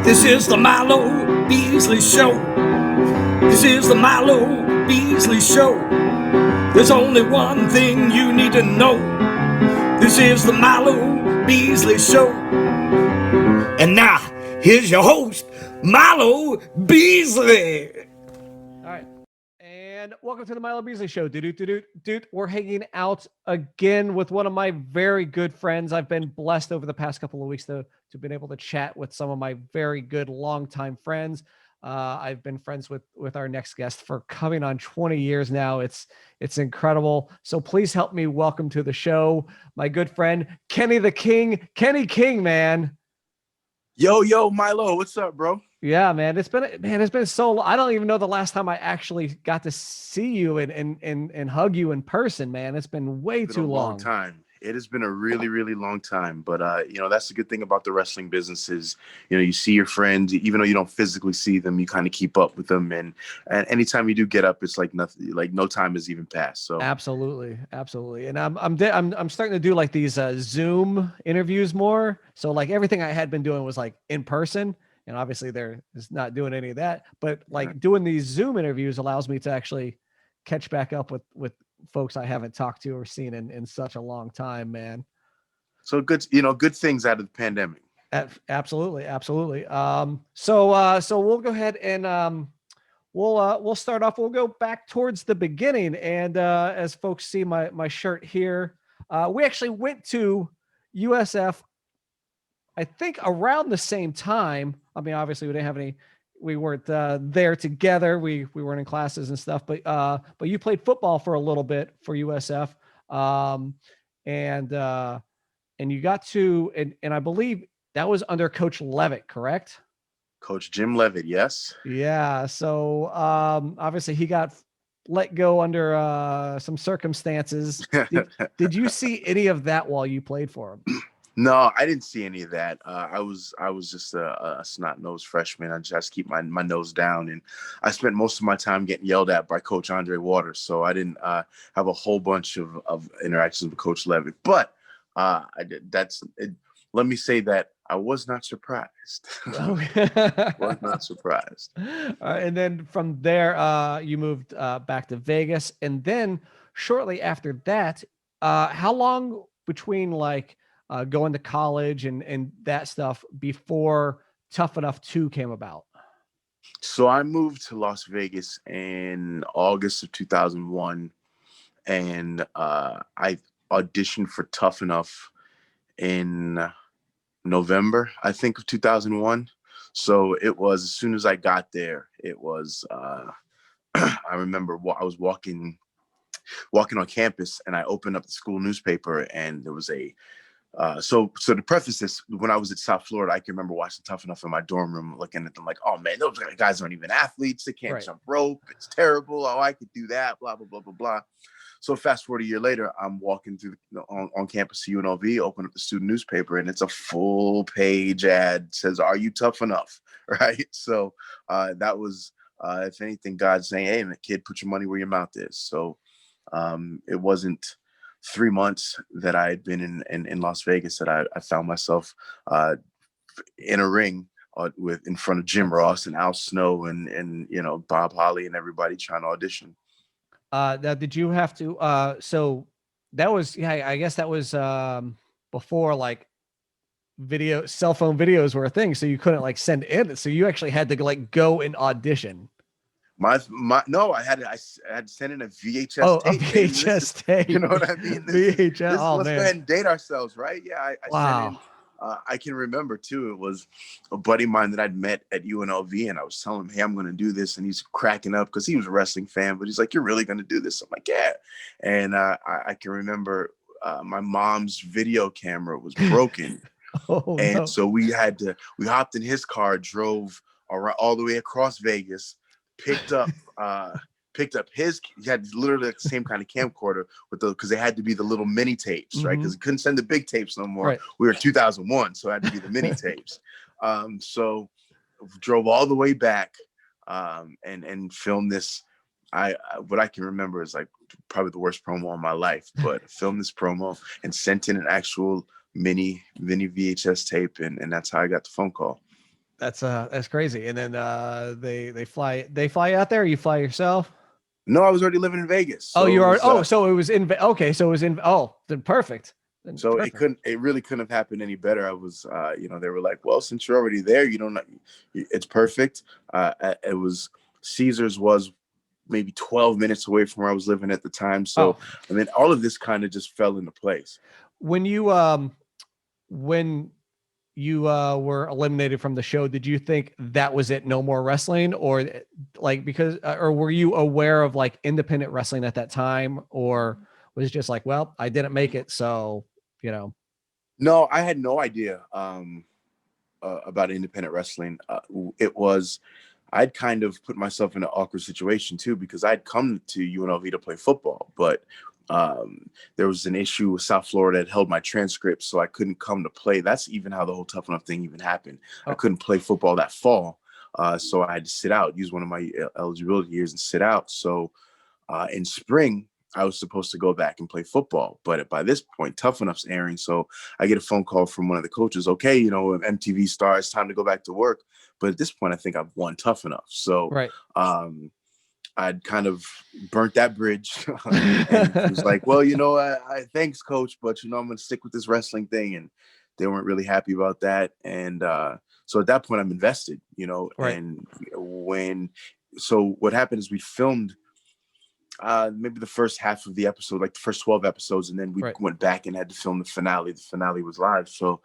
This is the Milo Beasley Show. This is the Milo Beasley Show. There's only one thing you need to know. This is the Milo Beasley Show. And now, here's your host, Milo Beasley. All right. And welcome to the Milo Beasley Show. Dude, we're hanging out again with one of my very good friends. I've been blessed over the past couple of weeks to been able to chat with some of my very good longtime friends. I've been friends with our next guest for coming on 20 years now. It's incredible. So please help me welcome to the show my good friend Kenny the King. Kenny King, man. Yo, Milo, what's up, bro? Yeah, man. It's been so long. I don't even know the last time I actually got to see you and hug you in person, man. It's been way too long. Long time. It has been a really, really long time. But that's the good thing about the wrestling business is, you see your friends, even though you don't physically see them, you kind of keep up with them. And anytime you do get up, it's like nothing, like no time has even passed. So absolutely. And I'm starting to do like these Zoom interviews more. So like everything I had been doing was like in person. And obviously there is not doing any of that, but like doing these Zoom interviews allows me to actually catch back up with folks I haven't talked to or seen in such a long time, man. So good things out of the pandemic. Absolutely. So we'll go ahead and we'll start off. We'll go back towards the beginning. And as folks see my shirt here, we actually went to USF, I think around the same time. I mean, obviously we weren't there together. We weren't in classes and stuff, but you played football for a little bit for USF. And you got to, and I believe that was under Coach Levitt, correct? Coach Jim Levitt. Yes. Yeah. So obviously he got let go under some circumstances. Did you see any of that while you played for him? No, I didn't see any of that. I was just a snot-nosed freshman. I just keep my nose down, and I spent most of my time getting yelled at by Coach Andre Waters. So I didn't have a whole bunch of interactions with Coach Levitt. But let me say that I was not surprised. Was not surprised. And then from there, you moved back to Vegas, and then shortly after that, how long between like going to college and that stuff before Tough Enough 2 came about? So I moved to Las Vegas in August of 2001, and I auditioned for Tough Enough in November, I think, of 2001. So it was, as soon as I got there, it was, I remember I was walking on campus, and I opened up the school newspaper, and there was so to preface this, when I was at South Florida, I can remember watching Tough Enough in my dorm room, looking at them like, oh man, those guys aren't even athletes. They can't jump rope. It's terrible. Oh, I could do that. Blah, blah, blah, blah, blah. So fast forward a year later, I'm walking through on campus at UNLV, open up the student newspaper, and it's a full page ad. It says, "Are you tough enough?" Right. So that was, if anything, God saying, "Hey, kid, put your money where your mouth is." So it wasn't 3 months that I had been in Las Vegas that I found myself in a ring in front of Jim Ross and Al Snow and Bob Holly and everybody trying to audition. Now, did you have to? So that was, I guess that was before like cell phone videos were a thing, so you couldn't like send in. So you actually had to like go and audition. No, I had to send in a VHS tape. Oh, a VHS tape. You know what I mean? VHS. Let's man. go ahead and date ourselves, right? Yeah. Wow. Sent in. I can remember too. It was a buddy of mine that I'd met at UNLV, and I was telling him, "Hey, I'm going to do this," and he's cracking up because he was a wrestling fan. But he's like, "You're really going to do this?" I'm like, "Yeah." And I can remember my mom's video camera was broken, so we hopped in his car, drove all the way across Vegas. Picked up his, he had literally the same kind of camcorder because they had to be the little mini tapes, right? Because he couldn't send the big tapes no more. Right. We were 2001, so it had to be the mini tapes. So drove all the way back and filmed this. What I can remember is like probably the worst promo of my life, but filmed this promo and sent in an actual mini VHS tape, and that's how I got the phone call. That's crazy. And then they fly out there. Or you fly yourself? No, I was already living in Vegas. Oh, So you are. it was, Oh, so it was in. Okay, so it was in. Oh, then perfect. Then so perfect. it really couldn't have happened any better. I was, they were like, well, since you're already there, you don't know, it's perfect. It was Caesars was maybe 12 minutes away from where I was living at the time. So, Oh. I mean, all of this kind of just fell into place. When you were eliminated from the show, did you think that was it, no more wrestling, or like because or were you aware of like independent wrestling at that time, or was it just like, well, I didn't make it, so No, I had no idea about independent wrestling. I'd kind of put myself in an awkward situation too, because I'd come to UNLV to play football, but there was an issue with South Florida that held my transcripts, so I couldn't come to play. That's even how the whole Tough Enough thing even happened. I couldn't play football that fall, so I had to sit out, use one of my eligibility years and sit out. So in spring, I was supposed to go back and play football, but by this point, Tough Enough's airing. So I get a phone call from one of the coaches. Okay, MTV star, it's time to go back to work. But at this point, I think I've won Tough Enough. So right. I'd kind of burnt that bridge and was like, well, I thanks, coach, but I'm going to stick with this wrestling thing. And they weren't really happy about that. And so at that point, I'm invested, right. And so what happened is we filmed maybe the first half of the episode, like the first 12 episodes, and then we went back and had to film the finale. The finale was live. So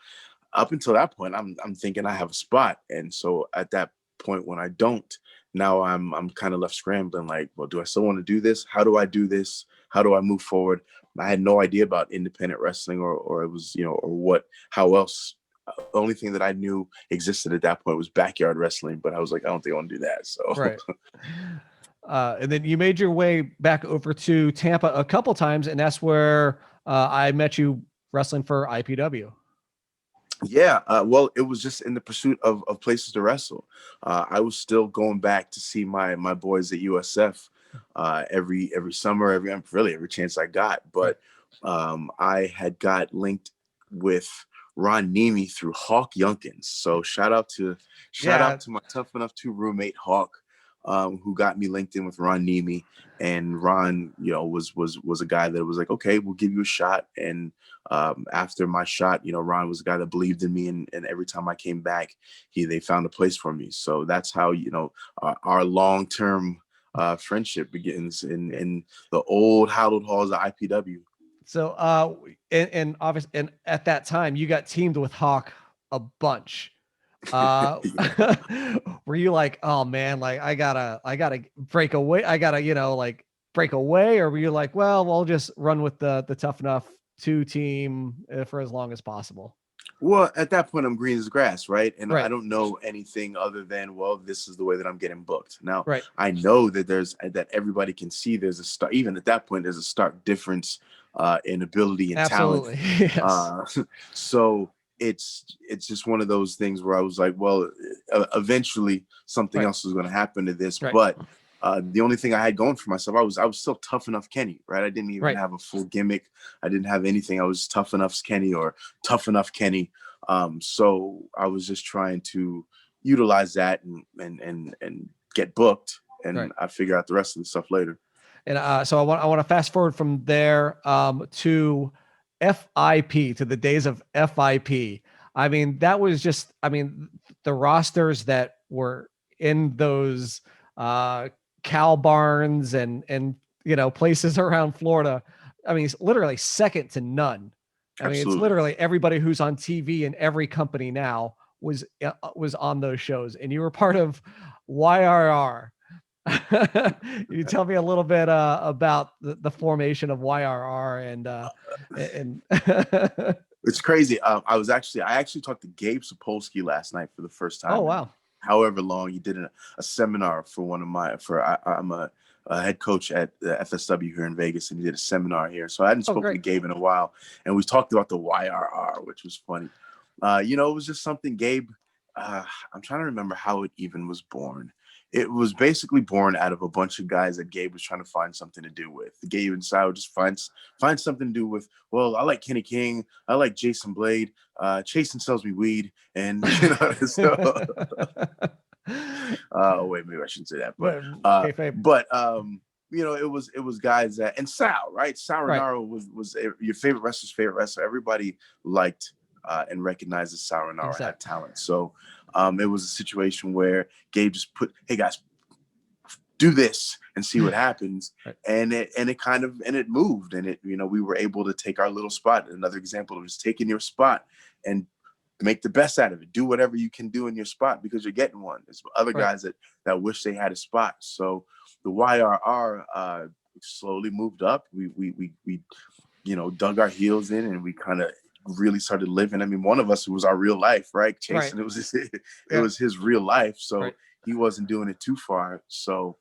up until that point, I'm thinking I have a spot. And so at that point, when I don't, now I'm kind of left scrambling, like, well, do I still want to do this? How do I do this? How do I move forward? I had no idea about independent wrestling or it was, how else. The only thing that I knew existed at that point was backyard wrestling, but I was like, I don't think I want to do that. So right. And then you made your way back over to Tampa a couple times, and that's where I met you wrestling for IPW. Yeah, well, it was just in the pursuit of places to wrestle. I was still going back to see my boys at USF every summer, every chance I got. But I had got linked with Ron Nemi through Hawk Yunkins. So shout out to my Tough Enough 2 roommate Hawk, who got me linked in with Ron Nemi. And Ron, was a guy that was like, okay, we'll give you a shot. And after my shot, Ron was a guy that believed in me, and every time I came back, they found a place for me. So that's how our long-term friendship begins in the old hallowed halls of IPW. So and obviously, and at that time, you got teamed with Hawk a bunch. Were you like, oh man, like I gotta break away, break away, or were you like, well, we'll just run with the Tough Enough 2 team for as long as possible? Well, at that point, I'm green as grass, right? And right. I don't know anything other than, well, this is the way that I'm getting booked. Now, right. I know that that everybody can see there's a start, even at that point, there's a stark difference in ability and Absolutely. talent. Yes. So it's just one of those things where I was like, well, eventually something else is going to happen to this. But the only thing I had going for myself, I was still Tough Enough Kenny, right? I didn't even have a full gimmick. I didn't have anything. I was Tough Enough Kenny or Tough Enough Kenny. So I was just trying to utilize that and get booked, and I figure out the rest of the stuff later. And so I want to fast forward from there to FIP, to the days of FIP. I mean, that was just, the rosters that were in those cow barns and places around Florida. I mean, it's literally second to none. I mean, it's literally everybody who's on TV in every company now was on those shows, and you were part of YRR. You tell me a little bit about the formation of YRR and It's crazy. I actually talked to Gabe Sapolsky last night for the first time. Oh wow! However long, he did a seminar for I'm a head coach at the FSW here in Vegas, and he did a seminar here. So I hadn't spoken to Gabe in a while, and we talked about the YRR, which was funny. It was just something Gabe I'm trying to remember how it even was born. It was basically born out of a bunch of guys that Gabe was trying to find something to do with. Gabe and Sal just find something to do with. Well, I like Kenny King. I like Jason Blade. Chasen sells me weed, and so. Wait, maybe I shouldn't say that, but it was guys that, and Sal, right? Sal Renaro was your favorite wrestler's favorite wrestler. Everybody liked and recognized that Sal Renaro had talent. So it was a situation where Gabe just put, hey guys, do this and see what happens. Right. And it moved, and we were able to take our little spot. Another example of just taking your spot and make the best out of it. Do whatever you can do in your spot because you're getting one. There's other guys that wish they had a spot. So the YRR slowly moved up. We dug our heels in, and we kind of really started living. I mean, one of us, it was our real life, right? Chasen, it was his real life. So he wasn't doing it too far. So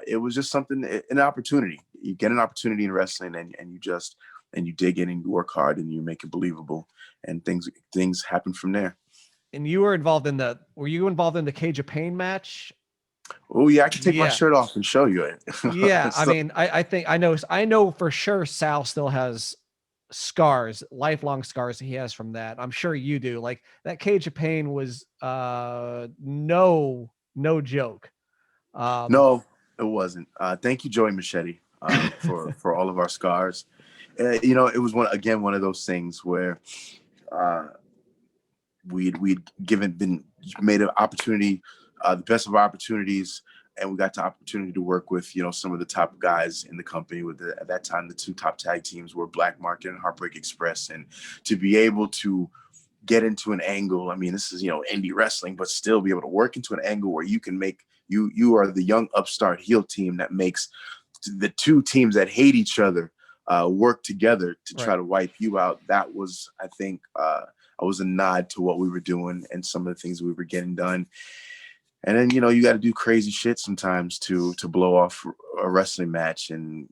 it was just an opportunity. You get an opportunity in wrestling, and you dig in and you work hard and you make it believable, and things happen from there. And you were involved were you involved in the Cage of Pain match? Oh yeah, I can take my shirt off and show you it. Yeah. So, I mean, I think I know for sure Sal still has scars, lifelong scars he has from that. I'm sure you do. Like, that Cage of Pain was no joke. No, it wasn't. Thank you, Joey Machete, for all of our scars. It was one of those things where we'd been made an opportunity, the best of opportunities, and we got the opportunity to work with some of the top guys in the company. At that time, the two top tag teams were Black Market and Heartbreak Express, and to be able to get into an angle, I mean, this is indie wrestling, but still be able to work into an angle where you can make you are the young upstart heel team that makes the two teams that hate each other work together to try to wipe you out. That was, I think, was a nod to what we were doing and some of the things we were getting done. And then, you got to do crazy shit sometimes to blow off a wrestling match, and,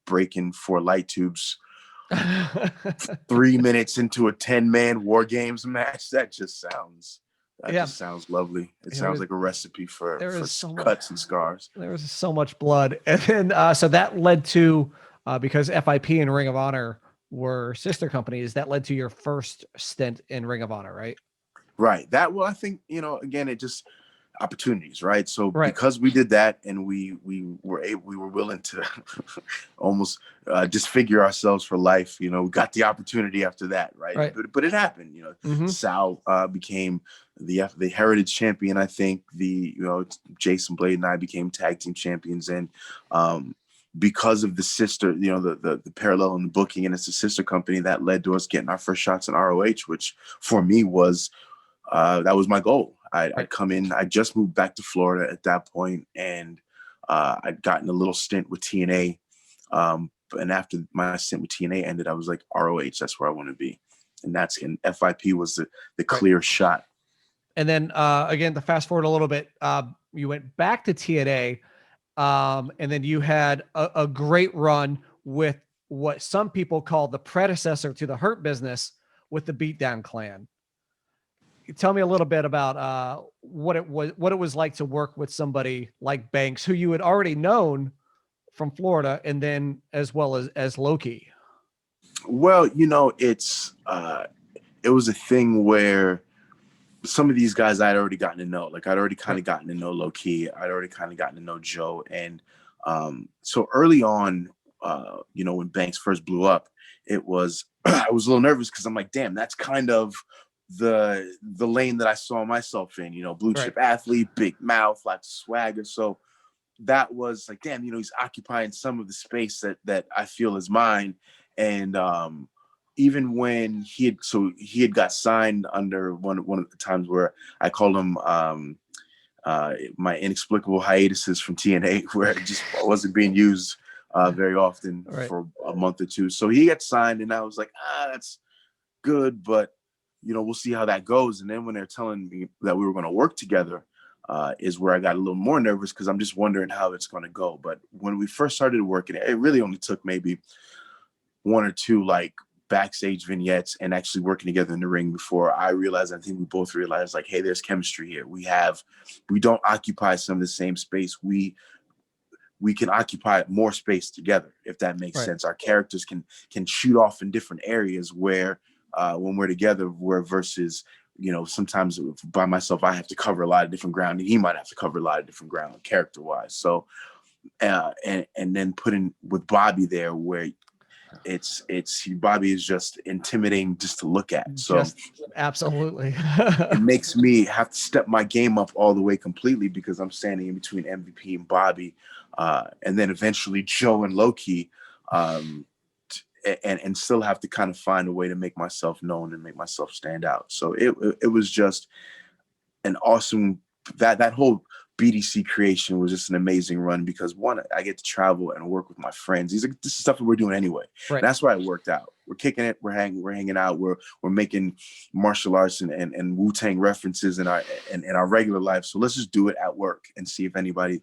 breaking 4 light tubes 3 minutes into a 10-man War Games match. That just sounds lovely. It sounds like a recipe for cuts and scars. There was so much blood. And then, so that led to, because FIP and Ring of Honor were sister companies, that led to your first stint in Ring of Honor, right? Right. I think, again, it just opportunities, right? So because we did that, and we were willing to almost disfigure ourselves for life, we got the opportunity after that, right? But it happened. Sal became the heritage champion. I think Jason Blade and I became tag team champions, and because of the sister, the parallel in the booking, and it's a sister company, that led to us getting our first shots in ROH, which for me was that was my goal. I'd come in. I just moved back to Florida at that point, and I'd gotten a little stint with TNA. And after my stint with TNA ended, I was like, ROH, that's where I want to be. And FIP was the clear shot. And then again, to fast forward a little bit, you went back to TNA, and then you had a great run with what some people call the predecessor to the Hurt Business, with the Beatdown Clan. Tell me a little bit about what it was like to work with somebody like Banks, who you had already known from Florida, and then as well as Loki. Well, it was a thing where some of these guys I'd already gotten to know. Like, I'd already kind of gotten to know Loki. I'd already kind of gotten to know Joe. And so early on, when Banks first blew up, I was a little nervous, because I'm like, damn, that's kind of the lane that I saw myself in, blue chip athlete, big mouth, lots of swagger. So that was like, damn, he's occupying some of the space that I feel is mine. And even when he had got signed under one of the times where I called him my inexplicable hiatuses from TNA, where it just wasn't being used very often for a month or two. So he got signed, and I was like, that's good, but we'll see how that goes. And then when they're telling me that we were going to work together, is where I got a little more nervous, because I'm just wondering how it's going to go. But when we first started working, it really only took maybe 1 or 2 backstage vignettes and actually working together in the ring before I realized, I think we both realized, like, hey, there's chemistry here. We don't occupy some of the same space. We can occupy more space together, if that makes sense. Our characters can shoot off in different areas where when we're together, versus, sometimes by myself, I have to cover a lot of different ground, and he might have to cover a lot of different ground character-wise. So, and then putting with Bobby there, where Bobby is just intimidating just to look at. So absolutely. It makes me have to step my game up all the way completely, because I'm standing in between MVP and Bobby, and then eventually Joe and Loki, and still have to kind of find a way to make myself known and make myself stand out. So it was just an awesome, that whole BDC creation was just an amazing run, because one, I get to travel and work with my friends. This is stuff that we're doing anyway. Right. That's why it worked out. We're kicking it. We're hanging out. We're making martial arts and Wu-Tang references in our regular life. So let's just do it at work and see if anybody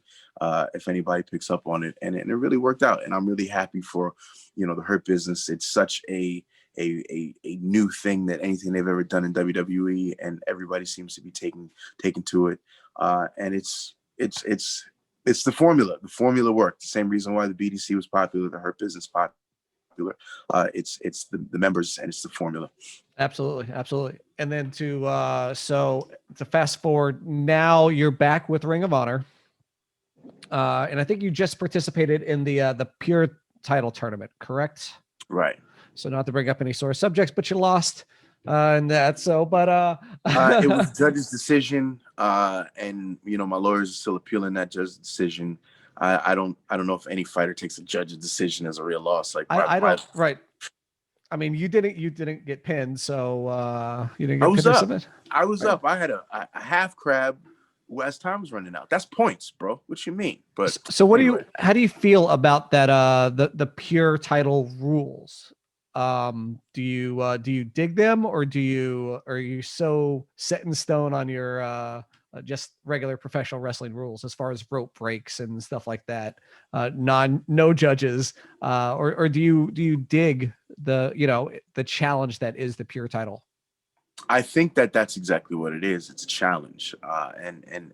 picks up on it. And it really worked out. And I'm really happy for, the Hurt Business. It's such a new thing, that anything they've ever done in WWE, and everybody seems to be taking to it. And it's the formula. The formula worked. The same reason why the BDC was popular, the Hurt Business popular. It's the members, and it's the formula. Absolutely. And then so to fast forward, now you're back with Ring of Honor, and I think you just participated in the Pure Title tournament, correct? Right. So not to bring up any sore subjects, but you lost. And that, so, but it was judge's decision, and my lawyers are still appealing that judge's decision. I don't know if any fighter takes a judge's decision as a real loss. Like I don't. Right. I mean, you didn't get pinned, so you didn't get pinned. I was up. I had a half crab as time was running out. That's points, bro. What you mean? But so how do you feel about that? The Pure Title rules. Do you dig them, or are you so set in stone on your just regular professional wrestling rules as far as rope breaks and stuff like that? No judges, or do you dig the challenge that is the Pure Title? I think that's exactly what it is. It's a challenge, and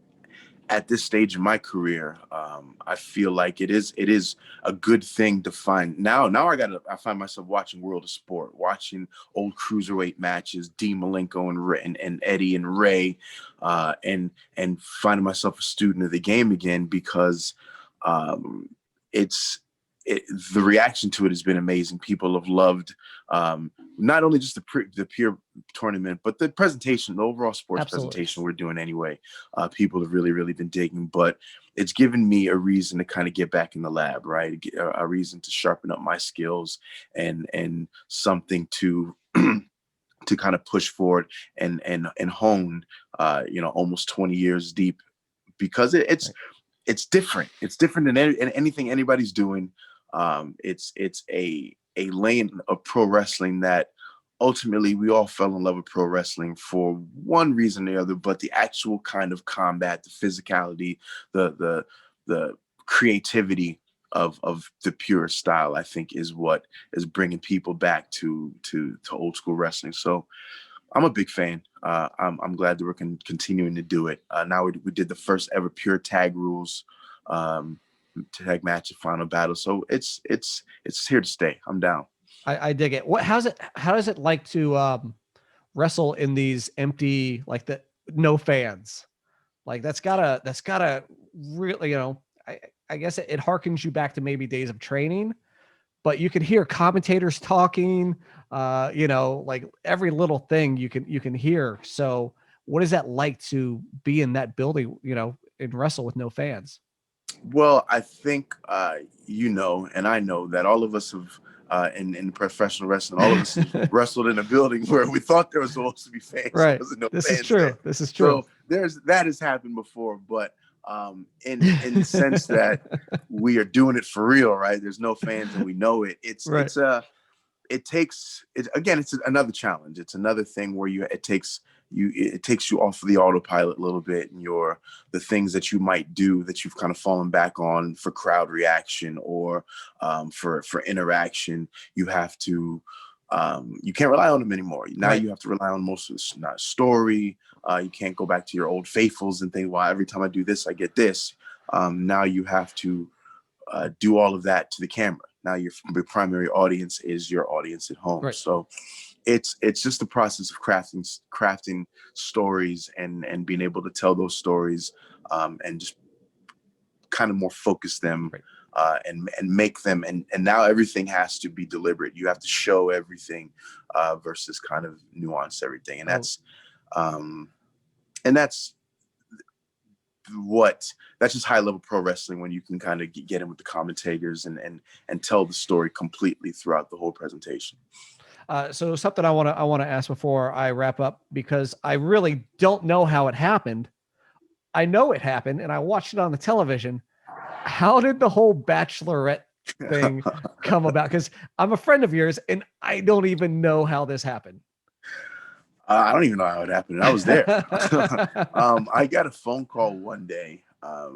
at this stage in my career, I feel like it is a good thing to find. Now I find myself watching World of Sport, watching old cruiserweight matches, Dean Malenko and Eddie and Ray, and finding myself a student of the game again, because the reaction to it has been amazing. People have loved not only just the Pure tournament, but the presentation, the overall sports presentation we're doing anyway. People have really, really been digging, but it's given me a reason to kind of get back in the lab, right? A reason to sharpen up my skills and something to to kind of push forward and hone, almost 20 years deep, because it's different. It's different than anything anybody's doing. It's a lane of pro wrestling that ultimately we all fell in love with pro wrestling for one reason or the other, but the actual kind of combat, the physicality, the creativity of the Pure style, I think, is what is bringing people back to old school wrestling. So I'm a big fan. I'm glad that we're continuing to do it. Now we did the first ever Pure tag rules, tag match and final battle. So it's here to stay. I'm down. I dig it. How does it like to wrestle in these empty, like no fans? Like that's gotta really, I guess it harkens you back to maybe days of training, but you can hear commentators talking, like every little thing you can hear. So what is that like to be in that building, and wrestle with no fans? Well, I think, and I know that all of us have, in professional wrestling, all of us have wrestled in a building where we thought there was supposed to be fans. Right. No this fans is true. there. This is true. So that has happened before, but in the sense that we are doing it for real, right? There's no fans and we know it. It's another challenge. It's another thing where it takes you off of the autopilot a little bit, and the things that you might do that you've kind of fallen back on for crowd reaction or for interaction, you have to you can't rely on them anymore. Now Right. you have to rely on most of the story. You can't go back to your old faithfuls and think, well, every time I do this, I get this. Now you have to do all of that to the camera. Now your primary audience is your audience at home. Right. So it's just the process of crafting stories and being able to tell those stories and just kind of more focus them. Right. And make them, and now everything has to be deliberate. You have to show everything versus kind of nuance everything, and that's just high level pro wrestling when you can kind of get in with the commentators and tell the story completely throughout the whole presentation. So something I want to ask before I wrap up, because I really don't know how it happened. I know it happened, and I watched it on the television. How did the whole Bachelorette thing come about? Because I'm a friend of yours, and I don't even know how this happened. I don't even know how it happened. I was there. I got a phone call one day.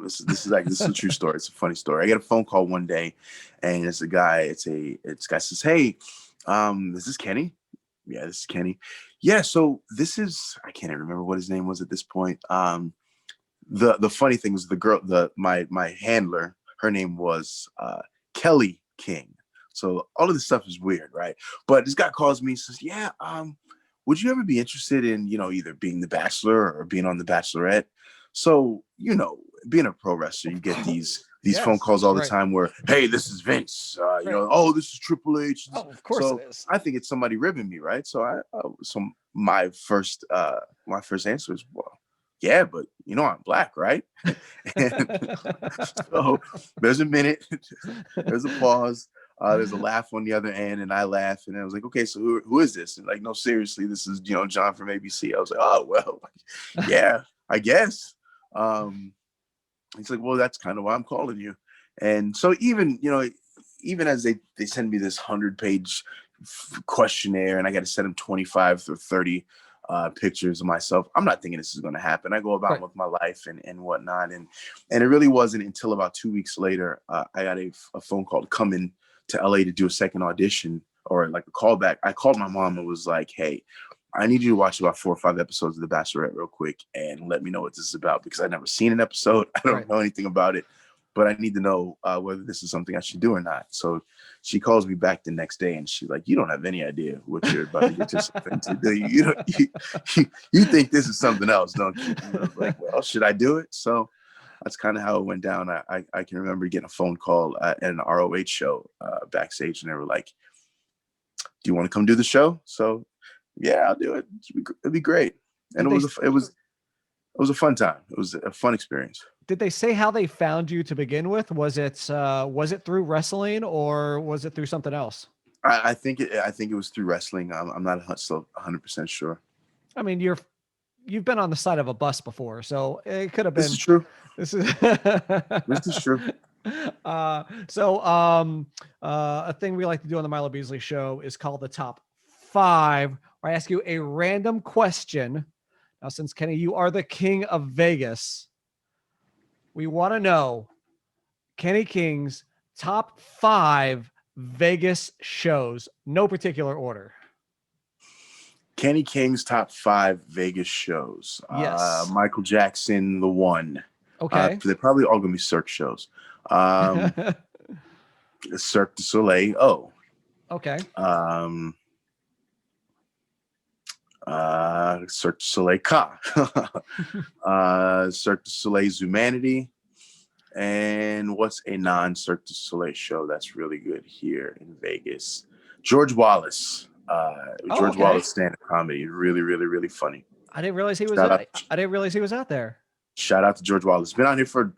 This is a true story. It's a funny story. I get a phone call one day, and it's a guy. It's guy says, "Hey, is this Kenny?" Yeah, this is Kenny. Yeah. So this is, I can't even remember what his name was at this point. The funny thing was the girl, my handler, her name was Kelly King. So all of this stuff is weird, right? But this guy calls me and says, "Yeah, would you ever be interested in, either being the Bachelor or being on the Bachelorette?" So, being a pro wrestler, you get these Yes, phone calls all the right. time where, "Hey, this is Vince. Right. Oh, this is Triple H." Oh, of course So it is. I think it's somebody ribbing me, right? So my first answer is, well, yeah, but I'm black, right? And so there's a minute, there's a pause, there's a laugh on the other end, and I laugh, and I was like, okay, so who is this? And like, no, seriously, this is John from ABC. I was like, oh well, yeah, I guess. He's like, well, that's kind of why I'm calling you. And so even as they send me this 100-page questionnaire, and I got to send them 25 or 30 pictures of myself, I'm not thinking this is going to happen. I go about with my life and whatnot. And it really wasn't until about 2 weeks later, I got a phone call to come in to LA to do a second audition, or like a callback. I called my mom and was like, hey, I need you to watch about 4 or 5 episodes of The Bachelorette real quick and let me know what this is about, because I've never seen an episode. I don't know anything about it, but I need to know whether this is something I should do or not. So she calls me back the next day and she's like, you don't have any idea what you're about to get yourself into, do you? You think this is something else, don't you? And I was like, well, should I do it? So that's kind of how it went down. I can remember getting a phone call at an ROH show backstage, and they were like, do you want to come do the show? So yeah, I'll do it. It'd be great. And it was a fun time. It was a fun experience. Did they say how they found you to begin with? Was it through wrestling, or was it through something else? I think it was through wrestling. I'm not still 100% sure. I mean, you've been on the side of a bus before, so it could have been. This is true. This is This is true. A thing we like to do on the Milo Beasley Show is called the Top 5, where I ask you a random question. Now, since Kenny, you are the king of Vegas, we want to know Kenny King's top 5 Vegas shows, no particular order. Kenny King's top 5 Vegas shows. Yes. Michael Jackson, the one. Okay. They're probably all gonna be Cirque shows. Cirque du Soleil. Oh. Okay. Cirque du Soleil Ka. Cirque du Soleil's Humanity. And what's a non-Cirque du Soleil show that's really good here in Vegas? George Wallace. George Wallace stand-up comedy. Really, really, really funny. I didn't realize he was out there. Shout out to George Wallace. Been out here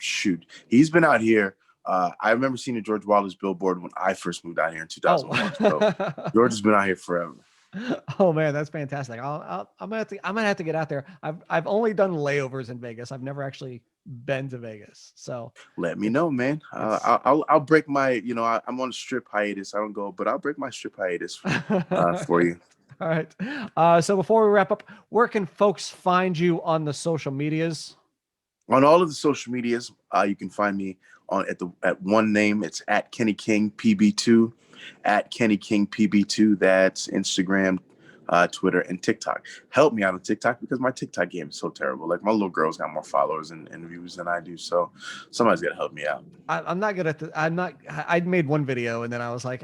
he's been out here. I remember seeing the George Wallace billboard when I first moved out here in 2001. So George has been out here forever. Oh man, that's fantastic. I'm gonna have to get out there. I've only done layovers in Vegas. I've never actually been to Vegas. So let me know, man. I'll break my, I'm on a strip hiatus. I don't go, but I'll break my strip hiatus for you. All right. So before we wrap up, where can folks find you on the social medias? On all of the social medias, you can find me at one name. It's at Kenny King PB2. at Kenny King PB2. That's Instagram, Twitter, and TikTok. Help me out on TikTok because my TikTok game is so terrible. Like, my little girl's got more followers and views than I do, so somebody's got to help me out. I'm not good at the. I made one video and then I was like,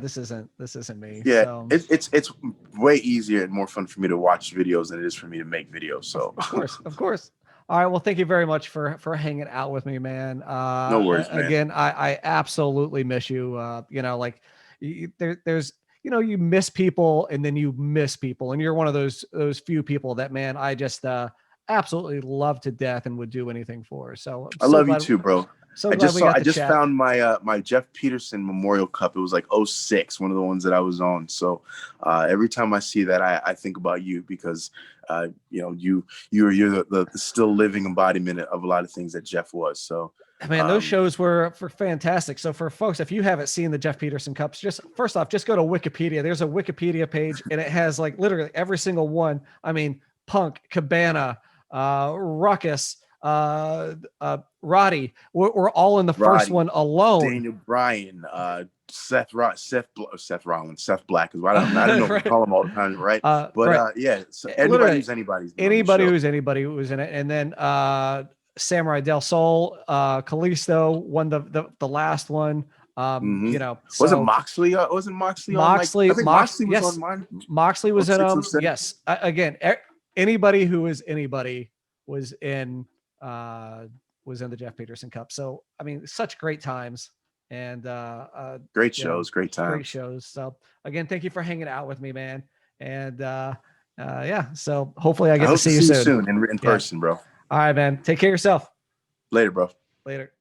this isn't me. Yeah, so. it's way easier and more fun for me to watch videos than it is for me to make videos. So of course. All right. Well, thank you very much for hanging out with me, man. No worries, man. Again, I absolutely miss you. Like there's, you miss people and then you miss people, and you're one of those few people that, man, I just absolutely love to death and would do anything for. So I love you too, bro. So I just chat. found my my Jeff Peterson Memorial Cup. It was like 06, one of the ones that I was on. So every time I see that, I think about you because you're the still living embodiment of a lot of things that Jeff was. So man, those shows were fantastic. So for folks, if you haven't seen the Jeff Peterson Cups, just first off, just go to Wikipedia. There's a Wikipedia page and it has like literally every single one. I mean, Punk, Cabana, Ruckus, Roddy, we're all in the first one alone. Daniel Bryan, Seth Black is what I don't know right. if we call him all the time, right? Right. So anybody who's anybody who was in it, and then Samurai Del Sol, Kalisto won the last one. Was it Moxley? Wasn't Moxley? Moxley, Moxley was yes. on mine. Moxley was in them. 06, 07. Yes. Again, anybody who is anybody was in the Jeff Peterson Cup. So I mean, such great times and great shows, great times, great shows. So again, thank you for hanging out with me, man. And so hopefully I get to see you soon in person, bro. All right, man. Take care of yourself. Later, bro. Later.